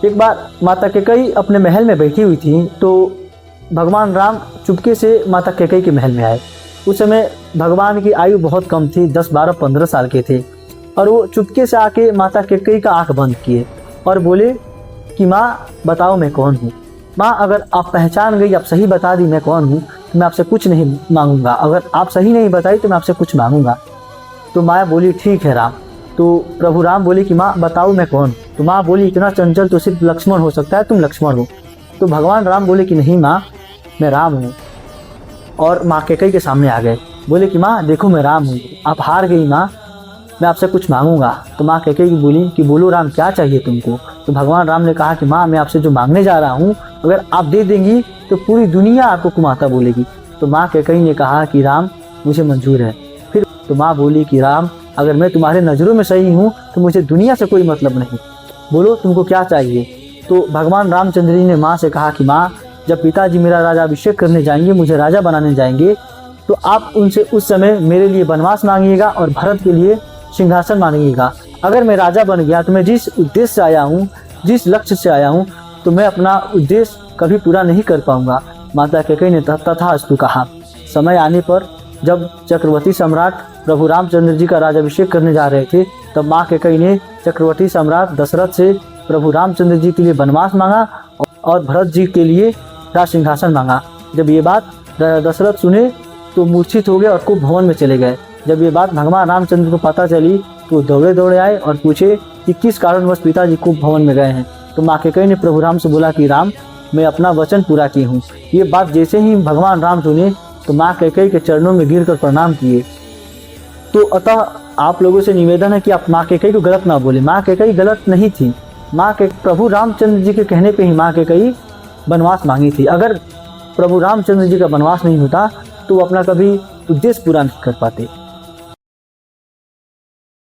एक बार माता कैकेयी अपने महल में बैठी हुई थी तो भगवान राम चुपके से माता कैकेयी के महल में आए। उस समय भगवान की आयु बहुत कम थी, 10, 12, 15 साल के थे। और वो चुपके से आके माता कैकेयी का आंख बंद किए और बोले कि माँ बताओ मैं कौन हूँ। माँ अगर आप पहचान गई, आप सही बता दी मैं कौन हूँ तो मैं आपसे कुछ नहीं मांगूंगा, अगर आप सही नहीं बताई तो मैं आपसे कुछ मांगूंगा। तो माँ बोली ठीक है राम। तो प्रभु राम बोले कि माँ बताओ मैं कौन। तो माँ बोली इतना चंचल तो सिर्फ लक्ष्मण हो सकता है, तुम लक्ष्मण हो। तो भगवान राम बोले कि नहीं माँ मैं राम हूँ। और माँ कैकेयी के सामने आ गए, बोले कि माँ देखो मैं राम हूँ, आप हार गई माँ, मैं आपसे कुछ मांगूंगा। तो माँ कैकेयी बोली कि बोलो राम क्या चाहिए तुमको। तो भगवान राम ने कहा कि माँ मैं आपसे जो मांगने जा रहा हूँ अगर आप दे देंगी तो पूरी दुनिया आपको कुमाता बोलेगी। तो माँ कैकेयी ने कहा कि राम मुझे मंजूर है। फिर तो माँ बोली कि राम अगर मैं तुम्हारे नज़रों में सही हूँ तो मुझे दुनिया से कोई मतलब नहीं, बोलो तुमको क्या चाहिए। तो भगवान रामचंद्र जी ने माँ से कहा कि माँ जब पिताजी मेरा राजाभिषेक करने जाएंगे, मुझे राजा बनाने जाएंगे, तो आप उनसे उस समय मेरे लिए वनवास मांगिएगा और भरत के लिए सिंहासन मांगिएगा। अगर मैं राजा बन गया तो मैं जिस उद्देश्य से आया हूँ, जिस लक्ष्य से आया हूँ, तो मैं अपना उद्देश्य कभी पूरा नहीं कर पाऊंगा। माता कैकेयी ने तथास्तु कहा। समय आने पर जब चक्रवर्ती सम्राट प्रभु रामचंद्र जी का राजाभिषेक करने जा रहे थे तब माँ कैकेयी ने चक्रवर्ती सम्राट दशरथ से प्रभु रामचंद्र जी के लिए वनवास मांगा और भरत जी के लिए राज सिंहासन मांगा। जब ये बात दशरथ सुने तो मूर्छित हो गए और कुंभ भवन में चले गए। जब ये बात भगवान रामचंद्र को पता चली तो दौड़े दौड़े आए और पूछे कि किस कारणवश पिताजी कुंभ भवन में गए हैं। तो माँ कैकेयी ने प्रभु राम से बोला कि राम मैं अपना वचन पूरा की हूँ। ये बात जैसे ही भगवान राम सुने तो माँ कैकेयी के चरणों में गिरकर प्रणाम किए। तो अतः आप लोगों से निवेदन है कि आप माँ कैकेयी को गलत ना बोले। माँ कैकेयी गलत नहीं थी, प्रभु रामचंद्र जी के कहने पे ही माँ कैकेयी वनवास मांगी थी। अगर प्रभु रामचंद्र जी का वनवास नहीं होता तो वो अपना कभी उद्देश्य पूरा नहीं कर पाते।